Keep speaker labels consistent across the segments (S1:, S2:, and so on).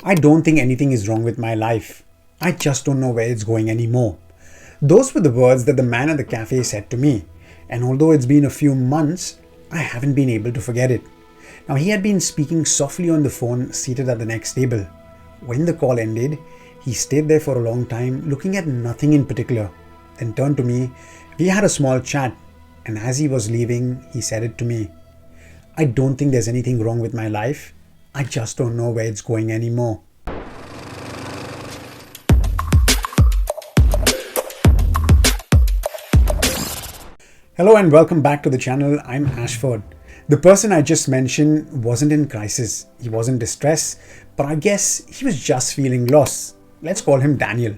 S1: I don't think anything is wrong with my life. I just don't know where it's going anymore. Those were the words that the man at the cafe said to me, and although it's been a few months, I haven't been able to forget it. Now, he had been speaking softly on the phone seated at the next table. When the call ended, he stayed there for a long time, looking at nothing in particular, then turned to me. We had a small chat, and as he was leaving, he said it to me. I don't think there's anything wrong with my life. I just don't know where it's going anymore. Hello and welcome back to the channel. I'm Ashford. The person I just mentioned wasn't in crisis. He wasn't distressed, but I guess he was just feeling lost. Let's call him Daniel.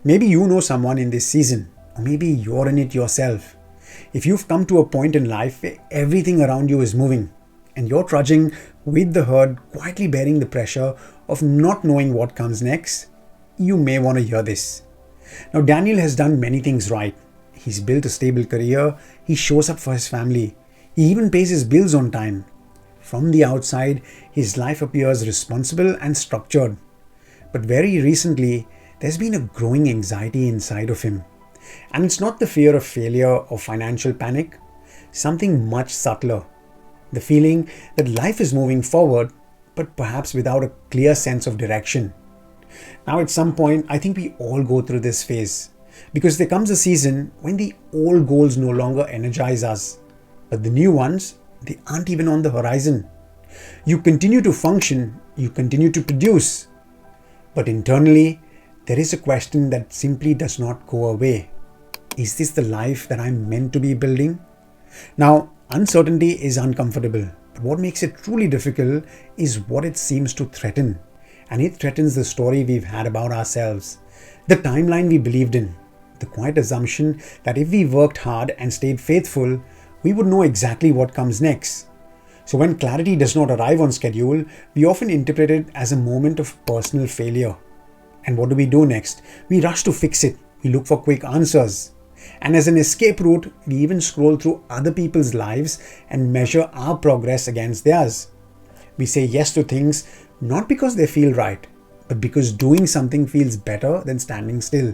S1: Maybe you know someone in this season, or maybe you're in it yourself. If you've come to a point in life where everything around you is moving, and you're trudging with the herd, quietly bearing the pressure of not knowing what comes next, you may want to hear this. Now, Daniel has done many things right. He's built a stable career, he shows up for his family, he even pays his bills on time. From the outside, his life appears responsible and structured. But very recently, there's been a growing anxiety inside of him. And it's not the fear of failure or financial panic, something much subtler. The feeling that life is moving forward, but perhaps without a clear sense of direction. Now, at some point, I think we all go through this phase. Because there comes a season when the old goals no longer energize us, but the new ones, they aren't even on the horizon. You continue to function, you continue to produce, but internally, there is a question that simply does not go away. Is this the life that I'm meant to be building? Now, uncertainty is uncomfortable, but what makes it truly difficult is what it seems to threaten. And it threatens the story we've had about ourselves, the timeline we believed in, the quiet assumption that if we worked hard and stayed faithful, we would know exactly what comes next. So when clarity does not arrive on schedule, we often interpret it as a moment of personal failure. And what do we do next? We rush to fix it. We look for quick answers. And as an escape route, we even scroll through other people's lives and measure our progress against theirs. We say yes to things not because they feel right, but because doing something feels better than standing still.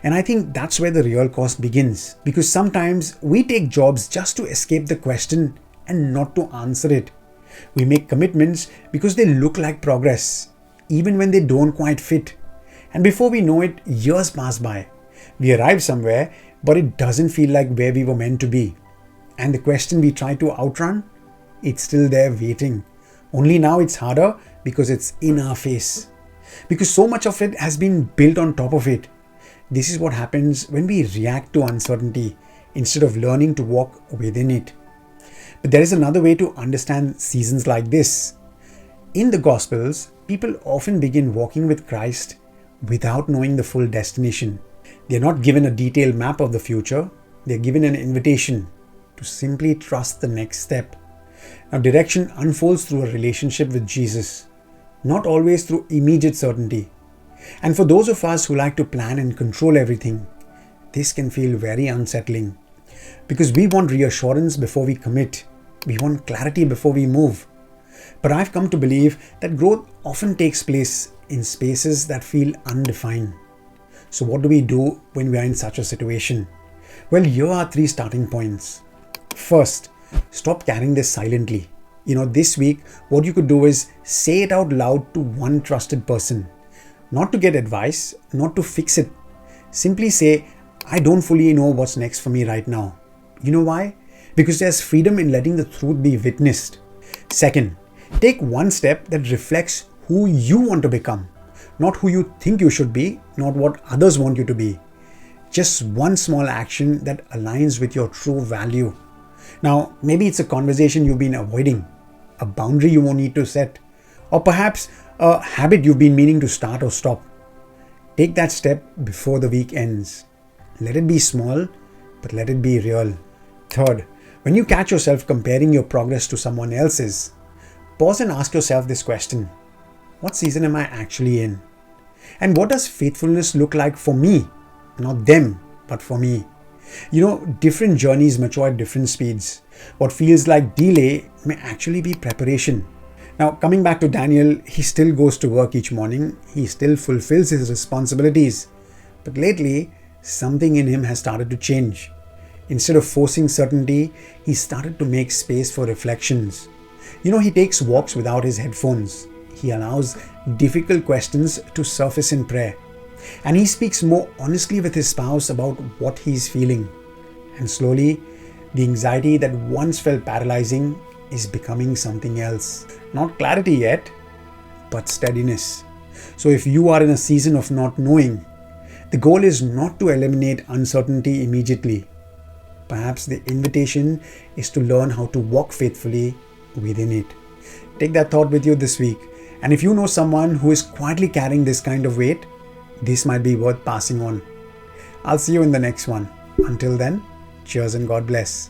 S1: And I think that's where the real cost begins, because sometimes we take jobs just to escape the question and not to answer it. We make commitments because they look like progress, even when they don't quite fit. And before we know it, years pass by. We arrive somewhere, but it doesn't feel like where we were meant to be. And the question we try to outrun, it's still there waiting. Only now it's harder because it's in our face. Because so much of it has been built on top of it. This is what happens when we react to uncertainty instead of learning to walk within it. But there is another way to understand seasons like this. In the Gospels, people often begin walking with Christ without knowing the full destination. They are not given a detailed map of the future, they are given an invitation to simply trust the next step. Now, direction unfolds through a relationship with Jesus, not always through immediate certainty. And for those of us who like to plan and control everything, this can feel very unsettling. Because we want reassurance before we commit. We want clarity before we move. But I've come to believe that growth often takes place in spaces that feel undefined. So what do we do when we are in such a situation? Well, here are 3 starting points. First, stop carrying this silently. This week, what you could do is say it out loud to one trusted person. Not to get advice, not to fix it. Simply say, I don't fully know what's next for me right now. You know why? Because there's freedom in letting the truth be witnessed. Second, take one step that reflects who you want to become. Not who you think you should be, not what others want you to be. Just one small action that aligns with your true value. Now, maybe it's a conversation you've been avoiding, a boundary you won't need to set, or perhaps a habit you've been meaning to start or stop. Take that step before the week ends. Let it be small, but let it be real. Third, when you catch yourself comparing your progress to someone else's, pause and ask yourself this question. What season am I actually in? And what does faithfulness look like for me? Not them, but for me. Different journeys mature at different speeds. What feels like delay may actually be preparation. Now, coming back to Daniel, he still goes to work each morning, he still fulfills his responsibilities. But lately, something in him has started to change. Instead of forcing certainty, he started to make space for reflections. He takes walks without his headphones. He allows difficult questions to surface in prayer. And he speaks more honestly with his spouse about what he's feeling. And slowly, the anxiety that once felt paralyzing is becoming something else. Not clarity yet, but steadiness. So if you are in a season of not knowing, the goal is not to eliminate uncertainty immediately. Perhaps the invitation is to learn how to walk faithfully within it. Take that thought with you this week. And if you know someone who is quietly carrying this kind of weight, this might be worth passing on. I'll see you in the next one. Until then, cheers and God bless.